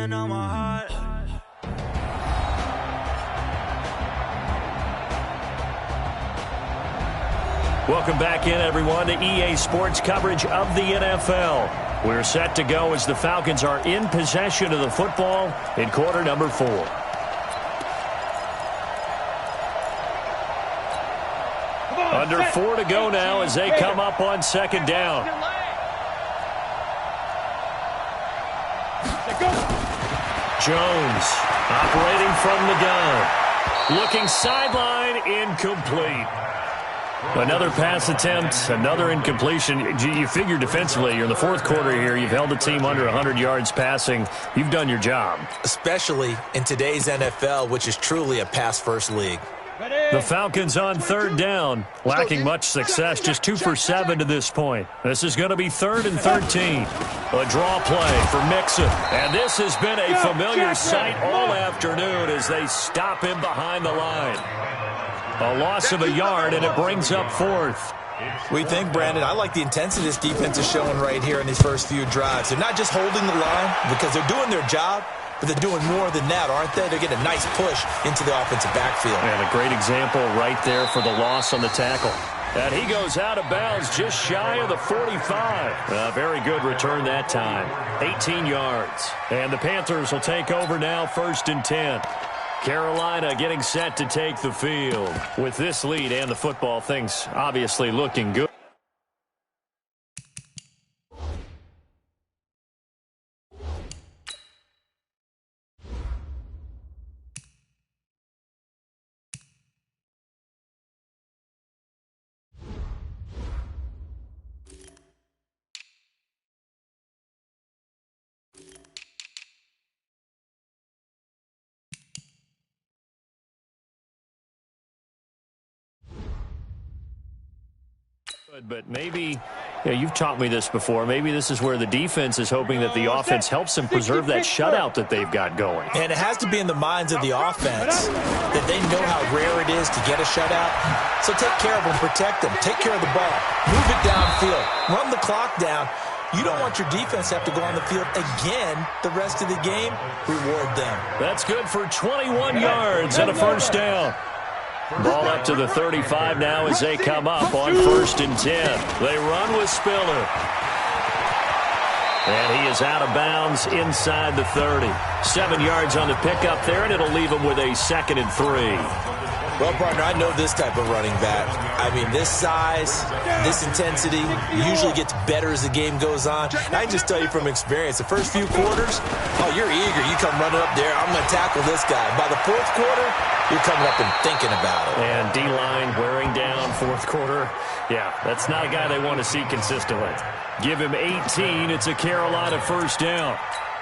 hand on my heart. Welcome back in, everyone, to EA Sports coverage of the NFL. We're set to go as the Falcons are in possession of the football in quarter number 4. Under 4 to go now as they come up on second down. Jones operating from the gun. Looking sideline, incomplete. Another pass attempt, another incompletion. You figure defensively, you're in the fourth quarter here. You've held the team under 100 yards passing. You've done your job. Especially in today's NFL, which is truly a pass-first league. The Falcons on third down, lacking much success, just 2 for 7 to this point. This is going to be 3rd and 13. A draw play for Mixon. And this has been a familiar sight all afternoon as they stop him behind the line. A loss of a yard, and it brings up 4th. We think, Brandon, I like the intensity this defense is showing right here in these first few drives. They're not just holding the line because they're doing their job, but they're doing more than that, aren't they? They're getting a nice push into the offensive backfield. And a great example right there for the loss on the tackle. And he goes out of bounds just shy of the 45. A very good return that time. 18 yards. And the Panthers will take over now, 1st and 10. Carolina getting set to take the field. With this lead and the football, things obviously looking good. But maybe, you've taught me this before, maybe this is where the defense is hoping that the offense helps them preserve that shutout that they've got going. And it has to be in the minds of the offense that they know how rare it is to get a shutout. So take care of them, protect them, take care of the ball, move it downfield, run the clock down. You don't want your defense to have to go on the field again the rest of the game. Reward them. That's good for 21 yards and a first down. Ball up to the 35 now as they come up on 1st and 10. They run with Spiller. And he is out of bounds inside the 30. 7 yards on the pickup there, and it'll leave him with a 2nd and 3. Well, partner, I know this type of running back. I mean, this size, this intensity usually gets better as the game goes on. And I can just tell you from experience, the first few quarters, you're eager. You come running up there, I'm going to tackle this guy. By the fourth quarter, you're coming up and thinking about it. And D-line wearing down fourth quarter. Yeah, that's not a guy they want to see consistently. Give him 18. It's a Carolina first down.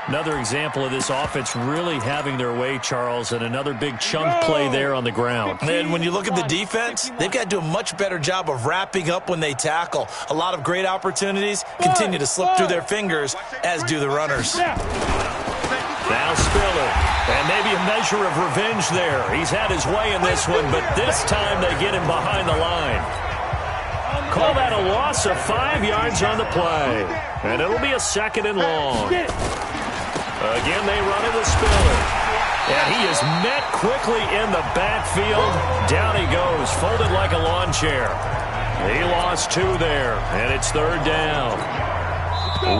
Another example of this offense really having their way, Charles, and another big chunk play there on the ground. And when you look at the defense, they've got to do a much better job of wrapping up when they tackle. A lot of great opportunities continue to slip through their fingers, as do the runners. Now Spiller, and maybe a measure of revenge there. He's had his way in this one, but this time they get him behind the line. Call that a loss of 5 yards on the play. And it'll be a 2nd and long. Again, they run it with Spiller. And he is met quickly in the backfield. Down he goes, folded like a lawn chair. He lost 2 there, and it's 3rd down.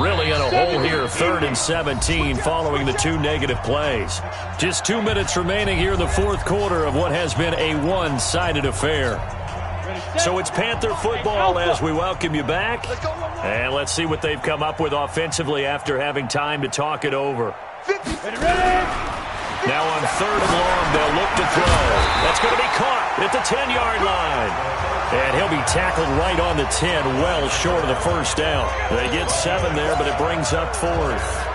Really in a hole here, 3rd and 17 following the 2 negative plays. Just 2 minutes remaining here in the fourth quarter of what has been a one-sided affair. So it's Panther football as we welcome you back. And let's see what they've come up with offensively after having time to talk it over. Now on 3rd and long, they'll look to throw. That's going to be caught at the 10-yard line. And he'll be tackled right on the 10, well short of the first down. They get 7 there, but it brings up 4th.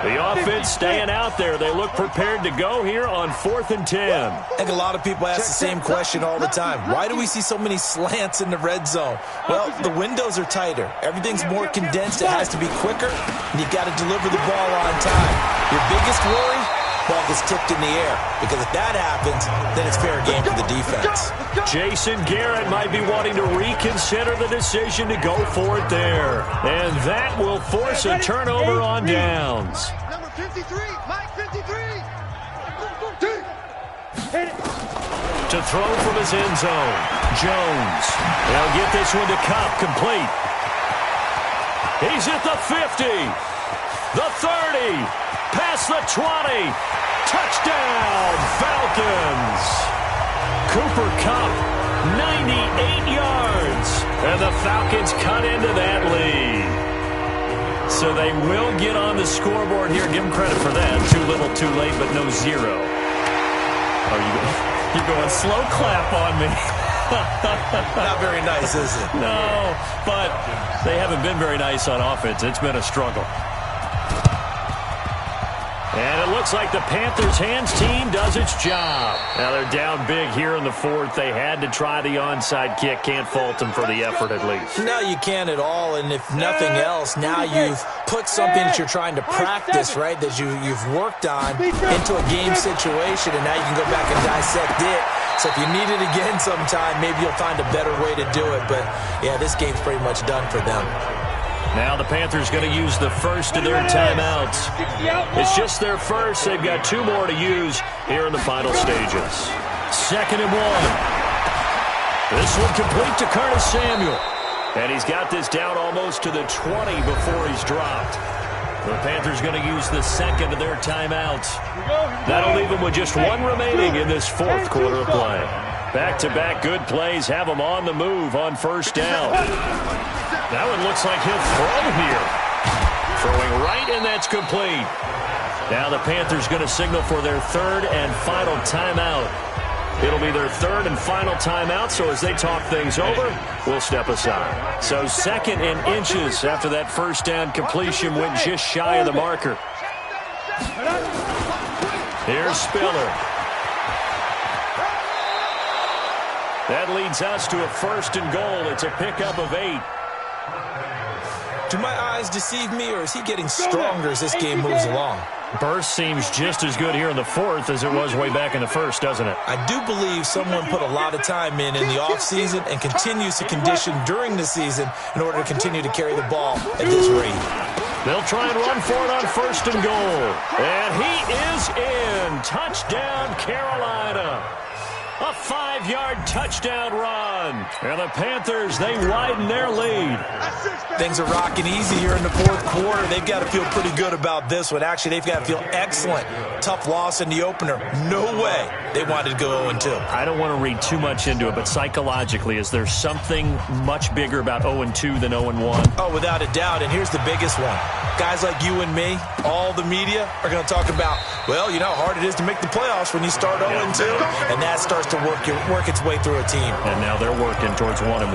The offense staying out there. They look prepared to go here on 4th and 10. I think a lot of people ask the same question all the time. Why do we see so many slants in the red zone? Well, the windows are tighter. Everything's more condensed. It has to be quicker, and you've got to deliver the ball on time. Your biggest worry? Ball gets tipped in the air, because if that happens, then it's fair game for the defense. Jason Garrett might be wanting to reconsider the decision to go for it there. And that will force a turnover on downs. 53, Mike 53. To throw from his end zone. Jones. They'll get this one to Cup, complete. He's at the 50. The 30. Past the 20. Touchdown, Falcons. Cooper Kupp, 98 yards. And the Falcons cut into that lead. So they will get on the scoreboard here. Give them credit for that. Too little, too late, but no zero. Oh, you're going slow clap on me. Not very nice, is it? No, but they haven't been very nice on offense. It's been a struggle. And it looks like the Panthers' hands team does its job. Now they're down big here in the fourth. They had to try the onside kick. Can't fault them for the effort at least. No, you can't at all. And if nothing else, now you've put something that you're trying to practice, right, that you've worked on into a game situation, and now you can go back and dissect it. So if you need it again sometime, maybe you'll find a better way to do it. But, yeah, this game's pretty much done for them. Now the Panthers going to use the first of their timeouts. It's just their first. They've got two more to use here in the final stages. 2nd and 1. This one complete to Curtis Samuel. And he's got this down almost to the 20 before he's dropped. The Panthers going to use the second of their timeouts. That'll leave them with just one remaining in this fourth quarter of play. Back-to-back good plays have them on the move on first down. That one looks like he'll throw here. Throwing right, and that's complete. Now the Panthers going to signal for their third and final timeout. It'll be their third and final timeout, so as they talk things over, we'll step aside. So 2nd and inches after that first down completion went just shy of the marker. Here's Spiller. That leads us to a 1st and goal. It's a pickup of 8. Do my eyes deceive me, or is he getting stronger as this game moves along? Burst seems just as good here in the fourth as it was way back in the first, doesn't it? I do believe someone put a lot of time in the offseason and continues to condition during the season in order to continue to carry the ball at this rate. They'll try and run for it on 1st and goal. And he is in. Touchdown, Carolina. A 5-yard touchdown run. And the Panthers, they widen their lead. Things are rocking easy here in the fourth quarter. They've got to feel pretty good about this one. Actually, they've got to feel excellent. Tough loss in the opener. No way they wanted to go 0-2. I don't want to read too much into it, but psychologically, is there something much bigger about 0-2 than 0-1? Oh, without a doubt, and here's the biggest one. Guys like you and me, all the media, are going to talk about, well, you know how hard it is to make the playoffs when you start 0-2, and that starts to work its way through a team. And now they're working towards 1-1.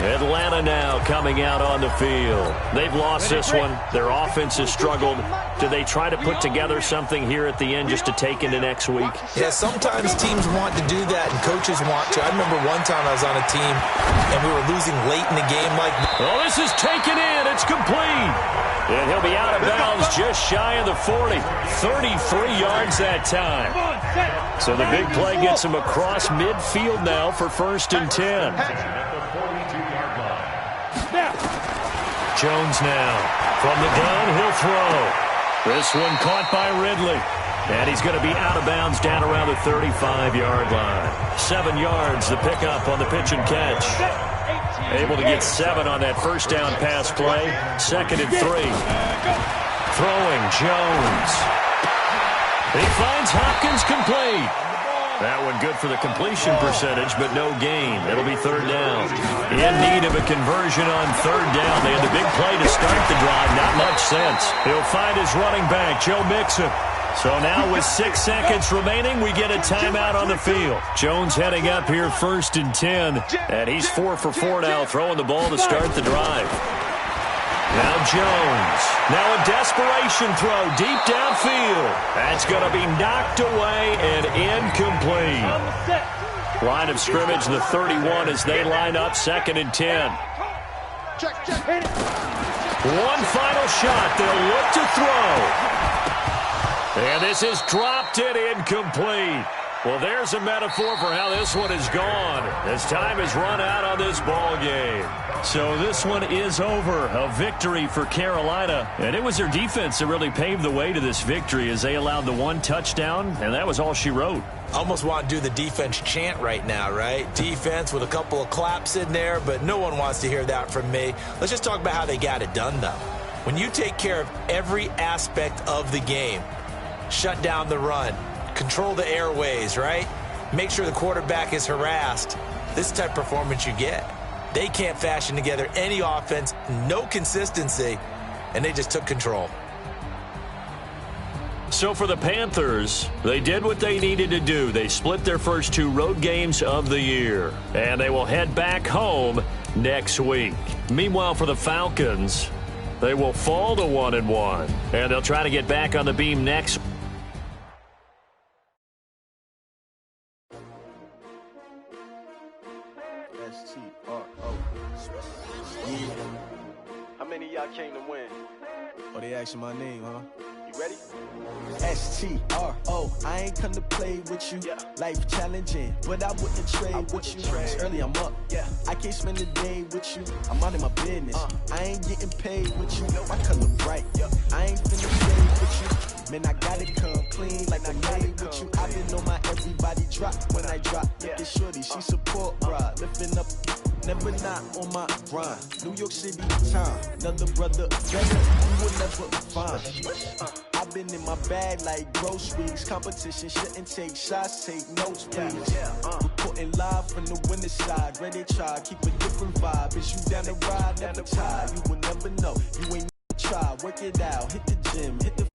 Atlanta now coming out on the field. They've lost this one. Their offense has struggled. Do they try to put together something here at the end just to take into next week? Yeah, sometimes teams want to do that and coaches want to. I remember one time I was on a team and we were losing late in the game like... Oh, this is taken in. It's complete. And he'll be out of bounds just shy of the 40. 33 yards that time. So the big play gets him across midfield now for 1st and 10. Jones now from the gun, he'll throw. This one caught by Ridley. And he's going to be out of bounds down around the 35-yard line. 7 yards, the pickup on the pitch and catch. Able to get 7 on that first down pass play. 2nd and 3. Throwing Jones. He finds Hopkins complete. That one good for the completion percentage, but no gain. It'll be 3rd down. In need of a conversion on 3rd down. They had the big play to start the drive. Not much sense. He'll find his running back, Joe Mixon. So now with 6 seconds remaining, we get a timeout on the field. Jones heading up here 1st and 10. And he's 4 for 4 now, throwing the ball to start the drive. Now Jones. Now a desperation throw deep downfield. That's going to be knocked away and incomplete. Line of scrimmage, the 31 as they line up 2nd and 10. One final shot. They'll look to throw. And this is dropped and incomplete. Well, there's a metaphor for how this one is gone, as time has run out on this ball game. So this one is over. A victory for Carolina. And it was their defense that really paved the way to this victory as they allowed the one touchdown, and that was all she wrote. Almost want to do the defense chant right now, right? Defense with a couple of claps in there, but no one wants to hear that from me. Let's just talk about how they got it done, though. When you take care of every aspect of the game, shut down the run, control the airways, right? Make sure the quarterback is harassed. This is the type of performance you get. They can't fashion together any offense, no consistency, and they just took control. So for the Panthers, they did what they needed to do. They split their first 2 road games of the year, and they will head back home next week. Meanwhile, for the Falcons, they will fall to 1-1, and they'll try to get back on the beam next. How many of y'all came to win? Oh, they asking my name, huh? You ready? S-T-R-O, I ain't come to play with you. Life challenging, but I wouldn't trade with you. It's early, I'm up. I can't spend a day with you. I'm out of my business. I ain't getting paid with you. My color bright. I ain't finna trade with you. Man, I gotta come clean like I made with you. I've been on my everybody drop when I drop. Look at shorty, she support ride. Lifting up, never not on my grind. New York City time, another brother better, you will never find. I've been in my bag like groceries. Competition shouldn't take shots, take notes, please. Reporting live from the winner's side. Ready to try, keep a different vibe. Is you down the ride, never tired. You will never know, you ain't try. Work it out, hit the gym, hit the